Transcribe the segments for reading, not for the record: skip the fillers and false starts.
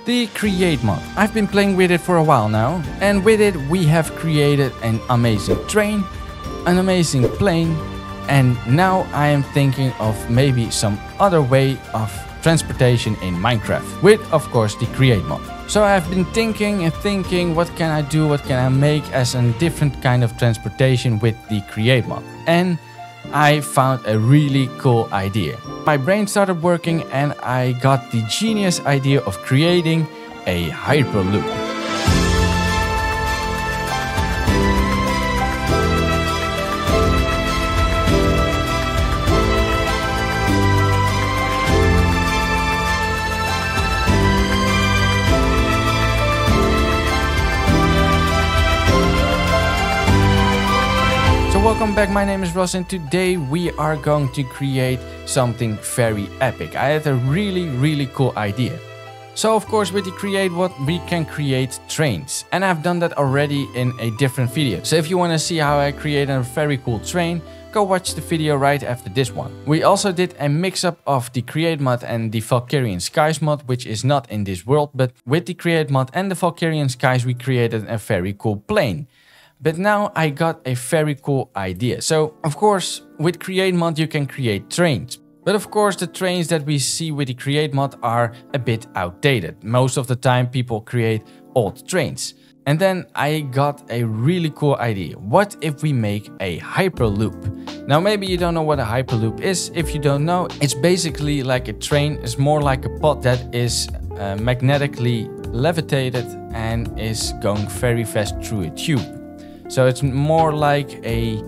The create mod. I've been playing with it for a while now, and with it we have created an amazing train, an amazing plane, and now I am thinking of maybe some other way of transportation in Minecraft, with of course the create mod. So I've been thinking and thinking, what can I do, what can I make as a different kind of transportation with the create mod, and I found a really cool idea. My brain started working and I got the genius idea of creating a hyperloop. Welcome back, my name is Ross and today we are going to create something very epic. I had a really cool idea. So of course with the create what we can create trains, and I've done that already in a different video. So if you want to see how I create a very cool train, go watch the video right after this one. We also did a mix-up of the create mod and the Victorian skies mod, which is not in this world, but with the create mod and the Victorian skies we created a very cool plane. But now I got a very cool idea. So of course with create mod you can create trains. But of course the trains that we see with the create mod are a bit outdated. Most of the time people create old trains. And then I got a really cool idea. What if we make a hyperloop? Now maybe you don't know what a hyperloop is. If you don't know, it's basically like a train. It's more like a pod that is magnetically levitated and is going very fast through a tube. So it's more like a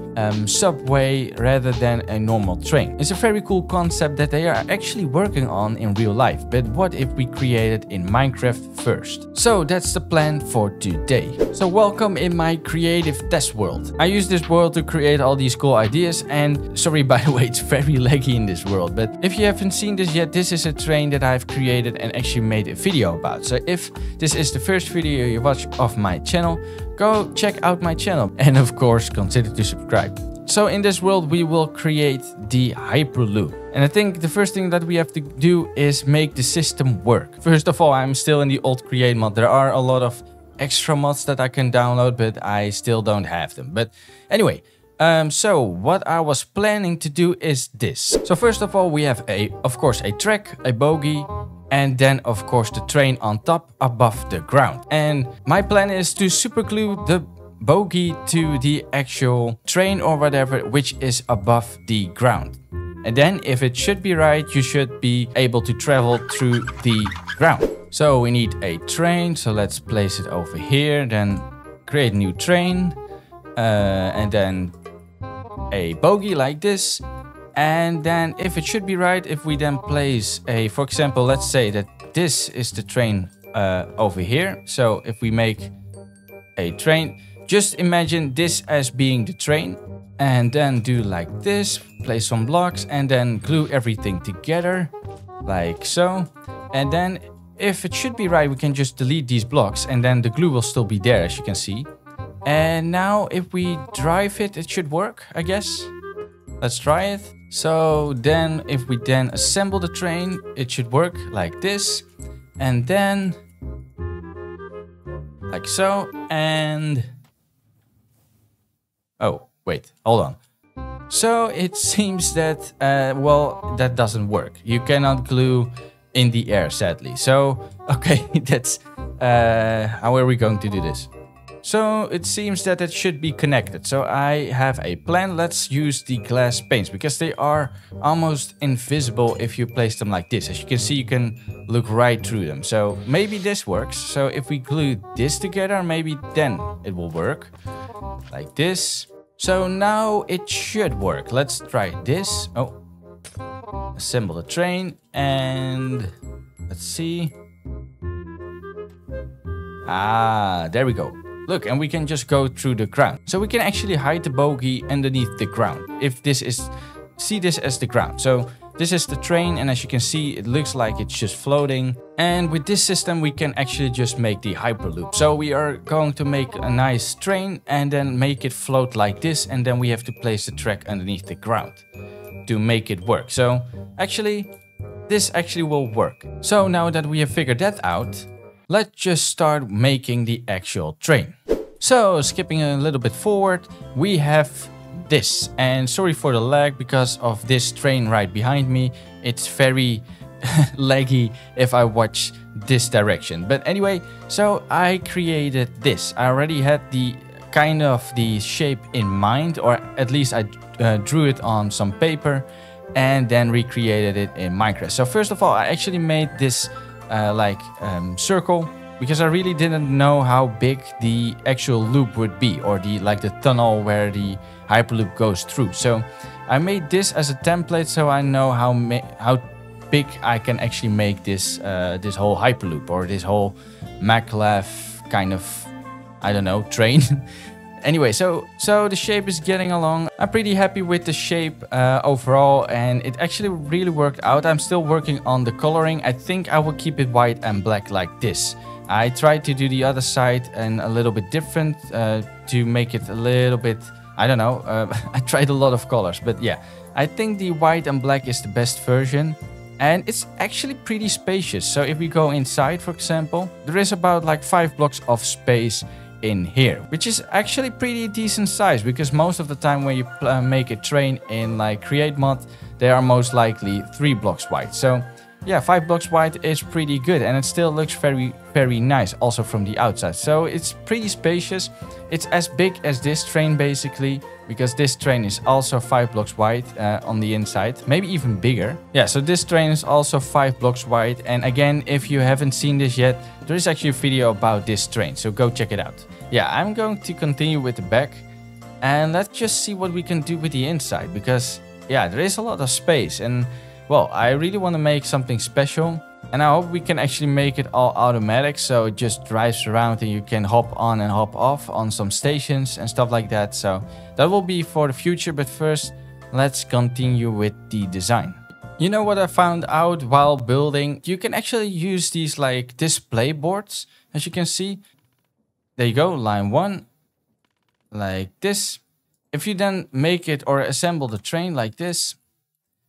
subway rather than a normal train. It's a very cool concept that they are actually working on in real life. But what if we create it in Minecraft first? So that's the plan for today. So welcome in my creative test world. I use this world to create all these cool ideas, and sorry by the way, it's very laggy in this world. But if you haven't seen this yet, this is a train that I've created and actually made a video about. So if this is the first video you watch of my channel, go check out my channel and of course consider to subscribe. So in this world we will create the hyperloop. And I think the first thing that we have to do is make the system work. First of all, I'm still in the old create mod. There are a lot of extra mods that I can download, but I still don't have them. But anyway, so what I was planning to do is this. So first of all we have of course a track, a bogie, and then of course the train on top above the ground. And my plan is to superglue the bogie to the actual train or whatever which is above the ground. And then if it should be right, you should be able to travel through the ground. So we need a train, so let's place it over here, then create a new train, and then a bogie like this. And then if it should be right, if we then place a, for example, let's say that this is the train over here. So if we make a train, just imagine this as being the train, and then do like this, place some blocks and then glue everything together like so. And then if it should be right, we can just delete these blocks and then the glue will still be there, as you can see. And now if we drive it, it should work, I guess. Let's try it. So then if we then assemble the train, it should work like this. And then like so. And oh, wait, hold on. So it seems that, well, that doesn't work. You cannot glue in the air, sadly. So, okay, that's, how are we going to do this? So it seems that it should be connected. So I have a plan. Let's use the glass panes because they are almost invisible if you place them like this. As you can see, you can look right through them. So maybe this works. So if we glue this together, maybe then it will work like this. So now it should work. Let's try this. Oh, assemble the train and let's see. Ah, there we go. Look, and we can just go through the ground. So we can actually hide the bogie underneath the ground. If this is, see this as the ground. So this is the train, and as you can see, it looks like it's just floating. And with this system, we can actually just make the hyperloop. So we are going to make a nice train and then make it float like this. And then we have to place the track underneath the ground to make it work. So actually, this actually will work. So now that we have figured that out, let's just start making the actual train. So skipping a little bit forward, we have this, and sorry for the lag because of this train right behind me. It's very laggy if I watch this direction. But anyway, so I created this. I already had the kind of the shape in mind, or at least I drew it on some paper and then recreated it in Minecraft. So first of all, I actually made this circle because I really didn't know how big the actual loop would be, or the tunnel where the Hyperloop goes through. So I made this as a template so I know how big I can actually make this this whole Hyperloop, or this whole maglev kind of, I don't know, train. Anyway, so the shape is getting along. I'm pretty happy with the shape overall, and it actually really worked out. I'm still working on the coloring. I think I will keep it white and black like this. I tried to do the other side and a little bit different to make it a little bit, I don't know, I tried a lot of colors, but yeah, I think the white and black is the best version. And it's actually pretty spacious. So if we go inside, for example, there is about like 5 blocks of space in here, which is actually pretty decent size, because most of the time when you make a train in like create mod, they are most likely 3 blocks wide. So yeah, 5 blocks wide is pretty good, and it still looks very, very nice also from the outside. So it's pretty spacious. It's as big as this train basically, because this train is also 5 blocks wide on the inside, maybe even bigger. Yeah, so this train is also 5 blocks wide. And again, if you haven't seen this yet, there is actually a video about this train, so go check it out. Yeah, I'm going to continue with the back, and let's just see what we can do with the inside, because yeah, there is a lot of space, and well, I really want to make something special, and I hope we can actually make it all automatic, so it just drives around and you can hop on and hop off on some stations and stuff like that. So that will be for the future, but first let's continue with the design. You know what I found out while building? You can actually use these like display boards, as you can see. There you go, line 1, like this. If you then make it or assemble the train like this,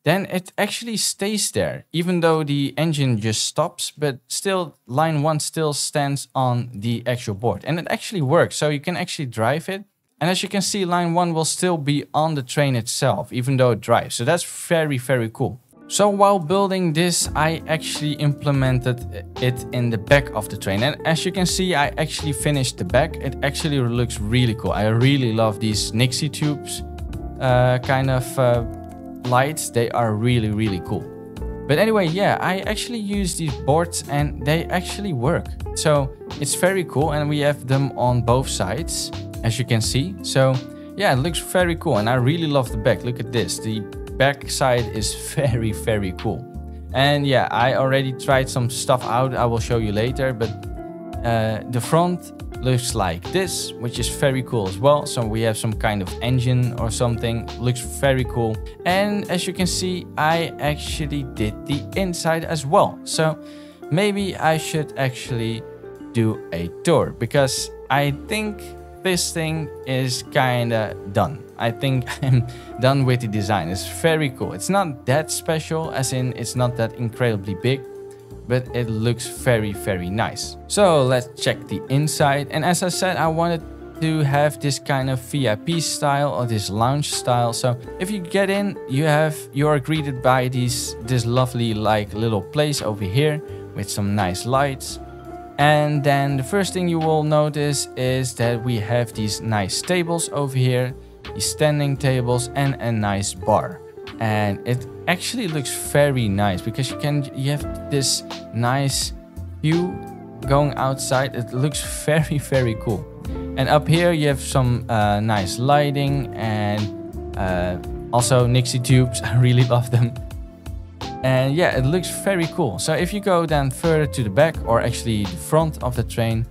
then it actually stays there, even though the engine just stops, but still line 1 still stands on the actual board. And it actually works, so you can actually drive it. And as you can see, line 1 will still be on the train itself, even though it drives. So that's very, very cool. So while building this, I actually implemented it in the back of the train. And as you can see, I actually finished the back. It actually looks really cool. I really love these Nixie tubes kind of lights. They are really, really cool. But anyway, yeah, I actually use these boards and they actually work. So it's very cool, and we have them on both sides, as you can see. So yeah, it looks very cool, and I really love the back. Look at this. The back side is very, very cool. And yeah, I already tried some stuff out. I will show you later, but the front looks like this, which is very cool as well. So we have some kind of engine or something. Looks very cool. And as you can see, I actually did the inside as well. So maybe I should actually do a tour, because I think this thing is kinda done. I think I'm done with the design. It's very cool. It's not that special, as in it's not that incredibly big, but it looks very, very nice. So let's check the inside. And as I said, I wanted to have this kind of VIP style, or this lounge style. So if you get in, you are greeted by this lovely like little place over here with some nice lights. And then the first thing you will notice is that we have these nice tables over here, these standing tables, and a nice bar. And it actually looks very nice, because you have this nice view going outside. It looks very, very cool. And up here you have some nice lighting, and also Nixie tubes. I really love them. And yeah, it looks very cool. So if you go then further to the back, or actually the front of the train,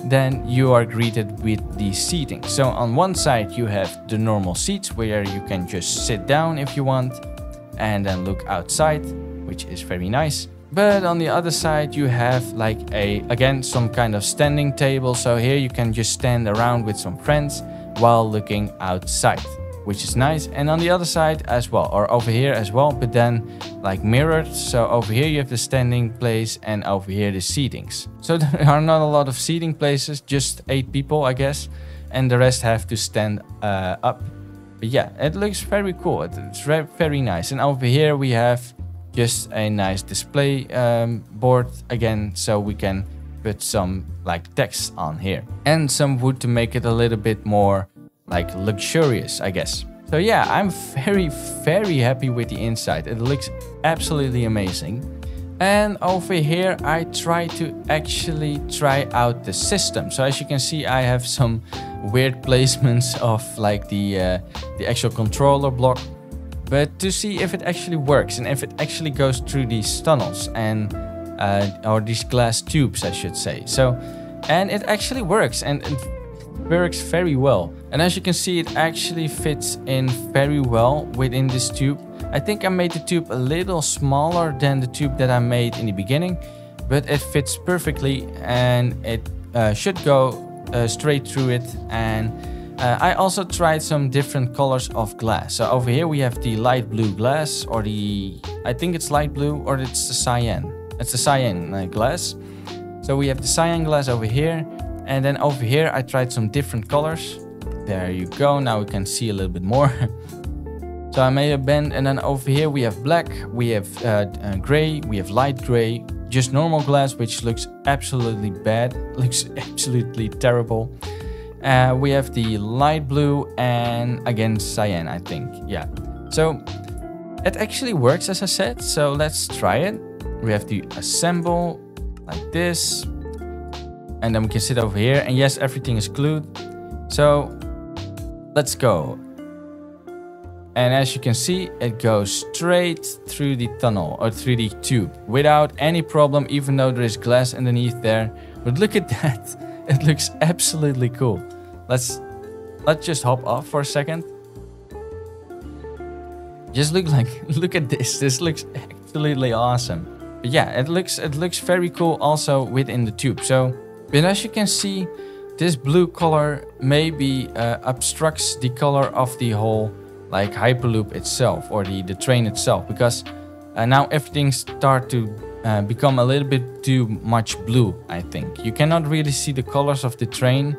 then you are greeted with the seating. So on one side you have the normal seats where you can just sit down if you want and then look outside, which is very nice. But on the other side you have like again some kind of standing table. So here you can just stand around with some friends while looking outside. which is nice. And on the other side as well, or over here as well, but then like mirrored. So over here you have the standing place and over here the seatings. So there are not a lot of seating places, just 8 people, I guess. And the rest have to stand up. But yeah, it looks very cool. It's very nice. And over here we have just a nice display board again, so we can put some like text on here. And some wood to make it a little bit more like luxurious, I guess. So yeah, I'm very happy with the inside. It looks absolutely amazing. And over here I try to actually try out the system. So as you can see, I have some weird placements of like the actual controller block, but to see if it actually works and if it actually goes through these tunnels and or these glass tubes, I should say. So, and it actually works, and it works very well. And as you can see, it actually fits in very well within this tube. I think I made the tube a little smaller than the tube that I made in the beginning, but it fits perfectly, and it should go straight through it. And I also tried some different colors of glass. So over here we have the light blue glass, or I think it's light blue, or it's the cyan. It's the cyan glass. So we have the cyan glass over here, and then over here I tried some different colors. There you go, now we can see a little bit more. So I made a bend, and then over here we have black, we have gray, we have light gray, just normal glass, which looks absolutely bad, looks absolutely terrible. We have the light blue and again cyan, I think, yeah. So it actually works, as I said, so let's try it. We have to assemble like this, and then we can sit over here, and yes, everything is glued. So let's go. And as you can see, it goes straight through the tunnel or through the tube without any problem, even though there is glass underneath there. But look at that. It looks absolutely cool. Let's just hop off for a second. Just look at this. This looks absolutely awesome. But yeah, it looks very cool also within the tube. So, but as you can see, this blue color maybe obstructs the color of the whole like Hyperloop itself, or the train itself, because now everything starts to become a little bit too much blue, I think. You cannot really see the colors of the train,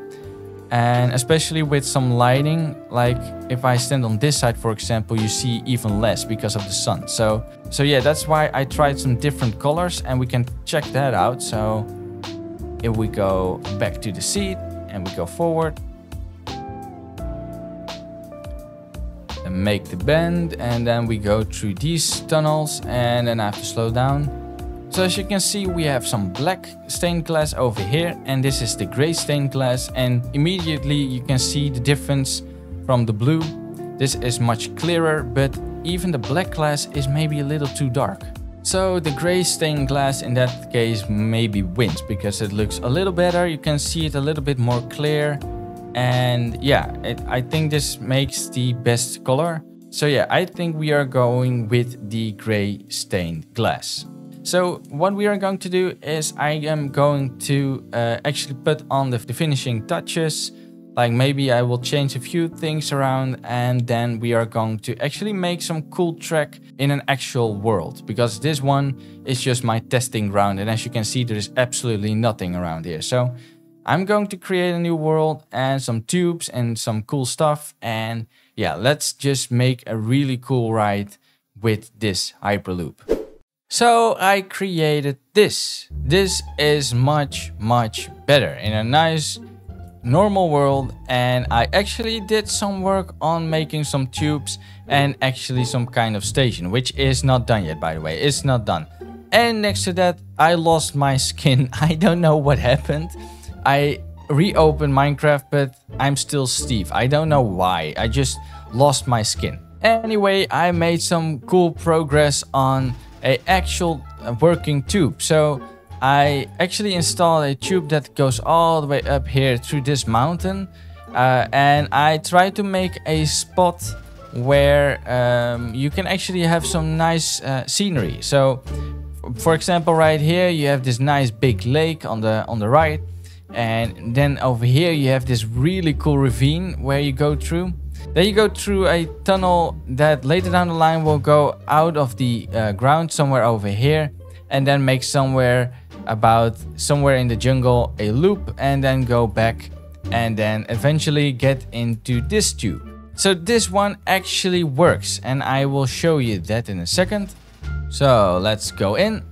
and especially with some lighting, like if I stand on this side, for example, you see even less because of the sun. So yeah, that's why I tried some different colors, and we can check that out. So if we go back to the seat and we go forward, and make the bend, and then we go through these tunnels, and then I have to slow down. So as you can see, we have some black stained glass over here, and this is the gray stained glass, and immediately you can see the difference from the blue. This is much clearer, but even the black glass is maybe a little too dark. So the gray stained glass in that case maybe wins, because it looks a little better. You can see it a little bit more clear. And yeah, I think this makes the best color. So yeah, I think we are going with the gray stained glass. So what we are going to do is I am going to actually put on the finishing touches. Like maybe I will change a few things around, and then we are going to actually make some cool track in an actual world, because this one is just my testing ground, and as you can see, there is absolutely nothing around here. So I'm going to create a new world and some tubes and some cool stuff. And yeah, let's just make a really cool ride with this Hyperloop. So I created this. This is much better in a nice normal world. And I actually did some work on making some tubes and actually some kind of station, which is not done yet, by the way. It's not done. And next to that, I lost my skin. I don't know what happened. I reopened Minecraft, but I'm still Steve. I don't know why. I just lost my skin. Anyway, I made some cool progress on an actual working tube. So I actually installed a tube that goes all the way up here through this mountain. And I tried to make a spot where you can actually have some nice scenery. So for example, right here, you have this nice big lake on the right. And then over here you have this really cool ravine where you go through. Then you go through a tunnel that later down the line will go out of the ground somewhere over here, and then make somewhere in the jungle a loop, and then go back and then eventually get into this tube. So this one actually works, and I will show you that in a second. So let's go in.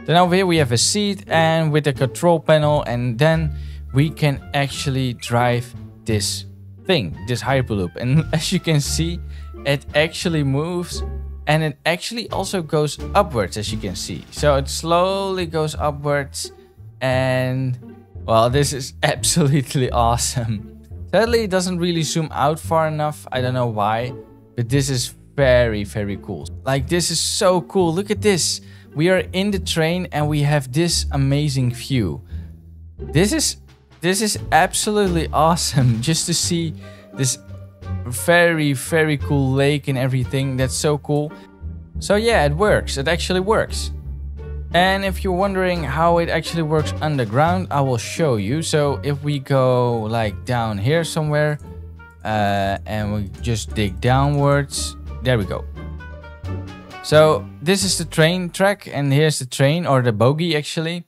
Then over here we have a seat and with a control panel, and then we can actually drive this thing, this Hyperloop. And as you can see, it actually moves, and it actually also goes upwards, as you can see. So it slowly goes upwards, and well, this is absolutely awesome. Sadly, it doesn't really zoom out far enough. I don't know why, but this is very, very cool. Like, this is so cool. Look at this. We are in the train and we have this amazing view. This is absolutely awesome, just to see this very, very cool lake and everything. That's so cool. So yeah, it works. It actually works. And if you're wondering how it actually works underground, I will show you. So if we go like down here somewhere, and we just dig downwards, there we go. So this is the train track, and here's the train, or the bogie actually.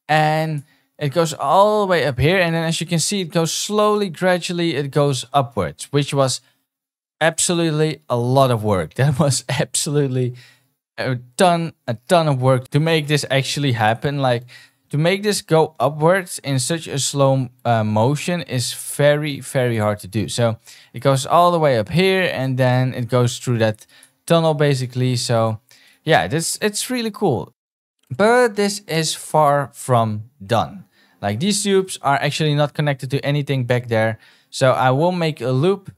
And it goes all the way up here, and then as you can see, it goes slowly, gradually, it goes upwards, which was absolutely a lot of work. That was absolutely a ton of work to make this actually happen. Like, to make this go upwards in such a slow motion is very, very hard to do. So it goes all the way up here, and then it goes through that tunnel basically. So yeah, it's really cool. But this is far from done. Like, these tubes are actually not connected to anything back there. So I will make a loop,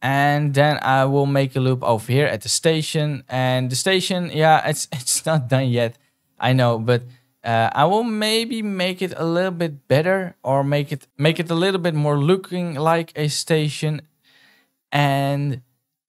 and then I will make a loop over here at the station. And the station, yeah, it's not done yet, I know, but I will maybe make it a little bit better, or make it a little bit more looking like a station. And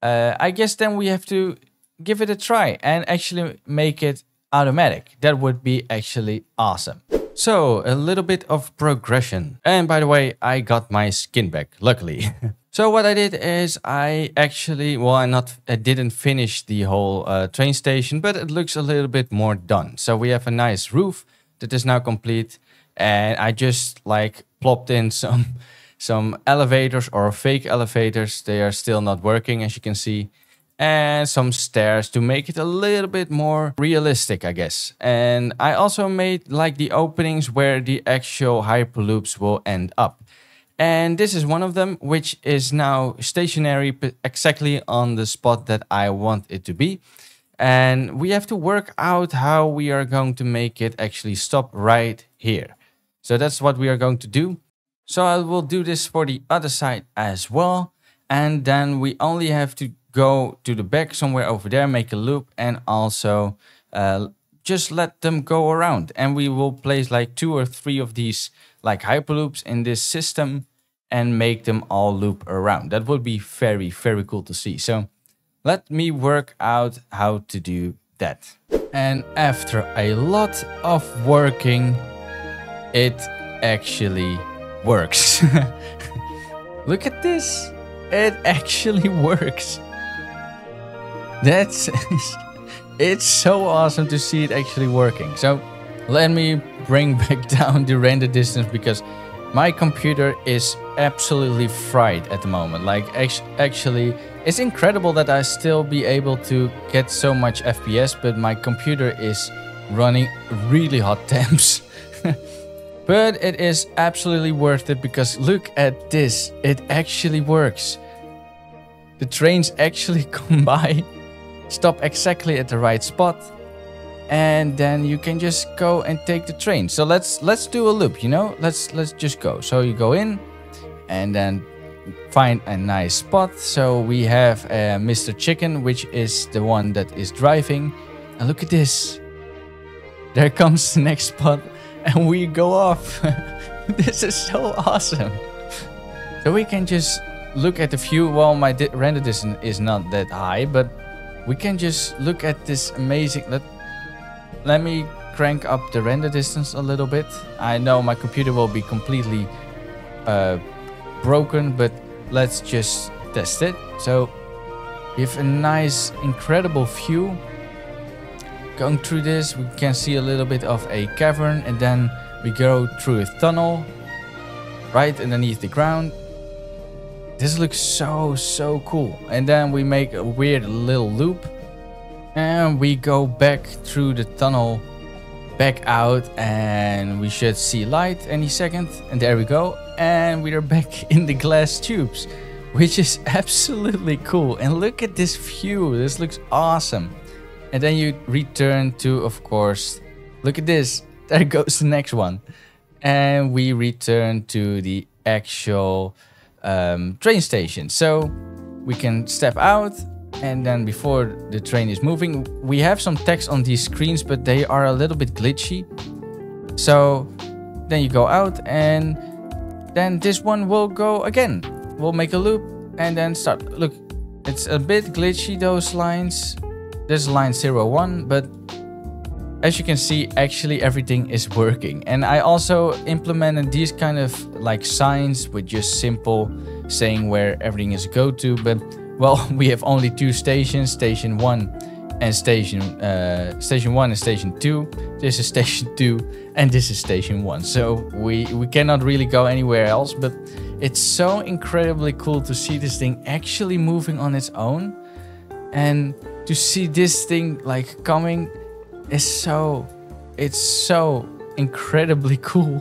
I guess then we have to give it a try and actually make it automatic. That would be actually awesome. So a little bit of progression. And by the way, I got my skin back, luckily. So what I did is I actually, well, I didn't finish the whole train station, but it looks a little bit more done. So we have a nice roof that is now complete, and I just like plopped in some elevators, or fake elevators. They are still not working, as you can see, and some stairs to make it a little bit more realistic, I guess. And I also made like the openings where the actual Hyperloops will end up. And this is one of them, which is now stationary exactly on the spot that I want it to be. And we have to work out how we are going to make it actually stop right here. So that's what we are going to do. So I will do this for the other side as well. And then we only have to go to the back somewhere over there, make a loop, and also just let them go around. And we will place like 2 or 3 of these like Hyperloops in this system and make them all loop around. That would be very, very cool to see. So let me work out how to do that. And after a lot of working, it actually works. Look at this. It actually works. It's so awesome to see it actually working. So let me bring back down the render distance, because my computer is absolutely fried at the moment. Like, actually, it's incredible that I still be able to get so much FPS, but my computer is running really hot temps. But it is absolutely worth it, because look at this. It actually works. The trains actually come by, stop exactly at the right spot, and then you can just go and take the train. So let's do a loop, you know? Let's just go. So you go in and then find a nice spot. So we have Mr. Chicken, which is the one that is driving. And look at this. There comes the next spot, and we go off. This is so awesome. So we can just look at the view. Well, my render distance is not that high, but we can just look at this amazing... Let me crank up the render distance a little bit. I know my computer will be completely broken, but let's just test it. So we have a nice, incredible view. Going through this, we can see a little bit of a cavern, and then we go through a tunnel right underneath the ground. This looks so cool. And then we make a weird little loop, and we go back through the tunnel, back out, and we should see light any second. And there we go. And we are back in the glass tubes, which is absolutely cool. And look at this view. This looks awesome. And then you return to, of course, look at this. There goes the next one. And we return to the actual train station. So we can step out, and then before the train is moving, we have some text on these screens, but they are a little bit glitchy. So then you go out, and then this one will go again. We'll make a loop and then start. Look, it's a bit glitchy, those lines. There's line 01, but as you can see, actually everything is working. And I also implemented these kind of like signs with just simple saying where everything is go to. But well, we have only two stations, station 1 and station 1 and station 2. This is station 2 and this is station 1. So we cannot really go anywhere else, but it's so incredibly cool to see this thing actually moving on its own. And to see this thing like coming is it's so incredibly cool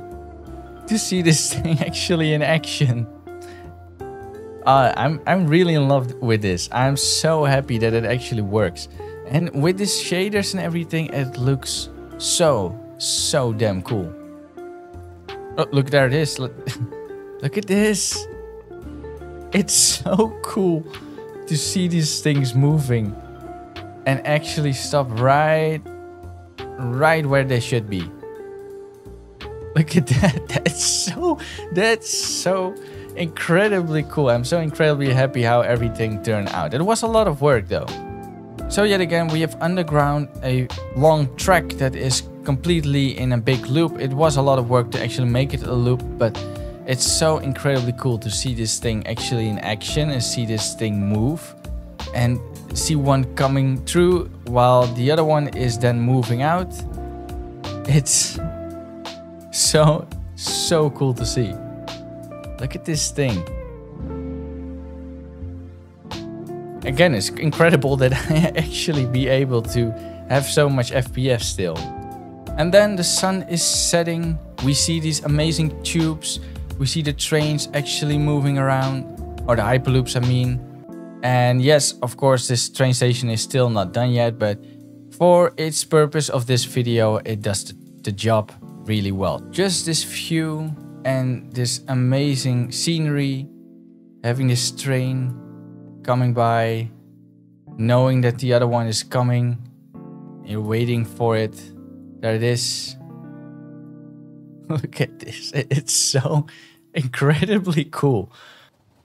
to see this thing actually in action. I'm really in love with this. I'm so happy that it actually works. And with these shaders and everything, it looks so damn cool. Oh, look, there it is. Look, look at this. It's so cool to see these things moving and actually stop right where they should be. Look at that. That's so incredibly cool. I'm so incredibly happy how everything turned out. It was a lot of work though. So yet again, we have underground a long track that is completely in a big loop. It was a lot of work to actually make it a loop, but it's so incredibly cool to see this thing actually in action and see this thing move and see one coming through while the other one is then moving out. It's so cool to see. Look at this thing. Again, it's incredible that I actually be able to have so much FPS still. And then the sun is setting. We see these amazing tubes. We see the trains actually moving around, or the hyperloops, I mean. And yes, of course, this train station is still not done yet, but for its purpose of this video, it does the job really well. Just this view and this amazing scenery, having this train coming by, knowing that the other one is coming, you're waiting for it. There it is. Look at this. It's so incredibly cool.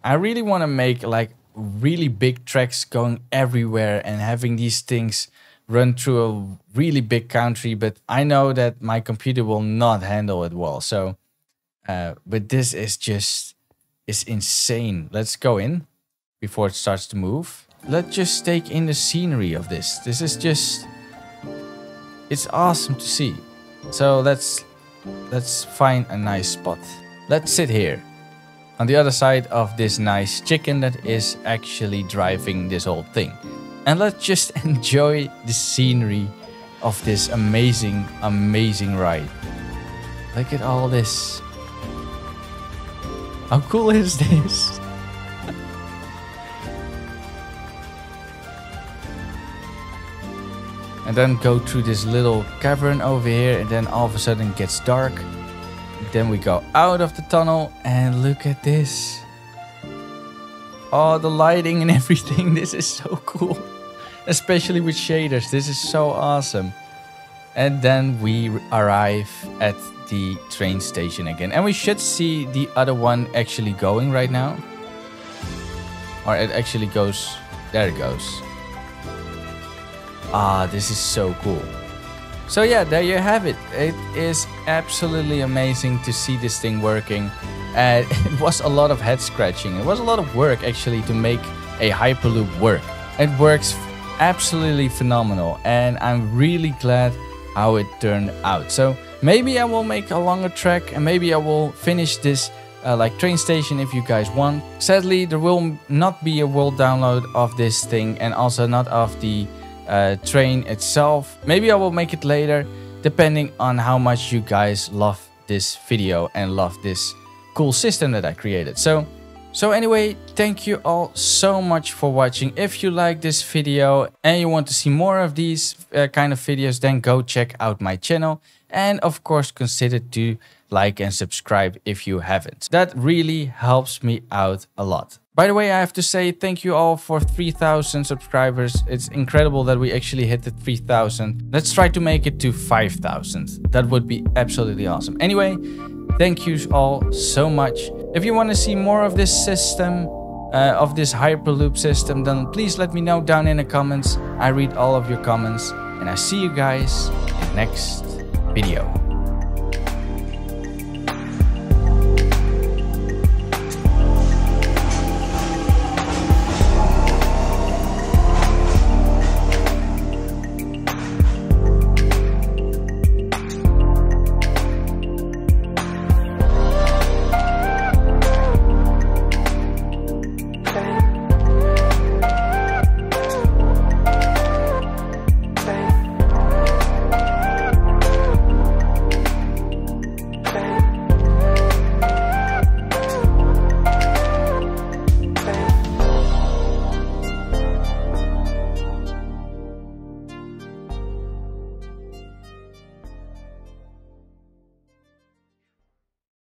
I really want to make like really big tracks going everywhere and having these things run through a really big country, but I know that my computer will not handle it well. So, but this is it's insane. Let's go in before it starts to move. Let's just take in the scenery of this. This is just, it's awesome to see. So let's find a nice spot. Let's sit here on the other side of this nice chicken that is actually driving this whole thing. And let's just enjoy the scenery of this amazing ride. Look at all this. How cool is this? And then go through this little cavern over here, and then all of a sudden it gets dark. Then we go out of the tunnel and look at this. Oh, the lighting and everything. This is so cool. Especially with shaders. This is so awesome. And then we arrive at the train station again. And we should see the other one actually going right now. Or it actually goes. There it goes. Ah, this is so cool. So yeah, there you have it. It is absolutely amazing to see this thing working. and it was a lot of head scratching. It was a lot of work actually to make a Hyperloop work. It works absolutely phenomenal, and I'm really glad how it turned out. So maybe I will make a longer track, and maybe I will finish this like train station if you guys want. Sadly, there will not be a world download of this thing, and also not of the train itself. Maybe I will make it later, depending on how much you guys love this video and love this cool system that I created. So anyway, thank you all so much for watching. If you like this video and you want to see more of these kind of videos, then go check out my channel. And of course, consider to like and subscribe if you haven't. That really helps me out a lot. By the way, I have to say thank you all for 3,000 subscribers. It's incredible that we actually hit the 3,000. Let's try to make it to 5,000. That would be absolutely awesome. Anyway, thank you all so much. If you want to see more of this system, of this Hyperloop system, then please let me know down in the comments. I read all of your comments, and I see you guys in the next video.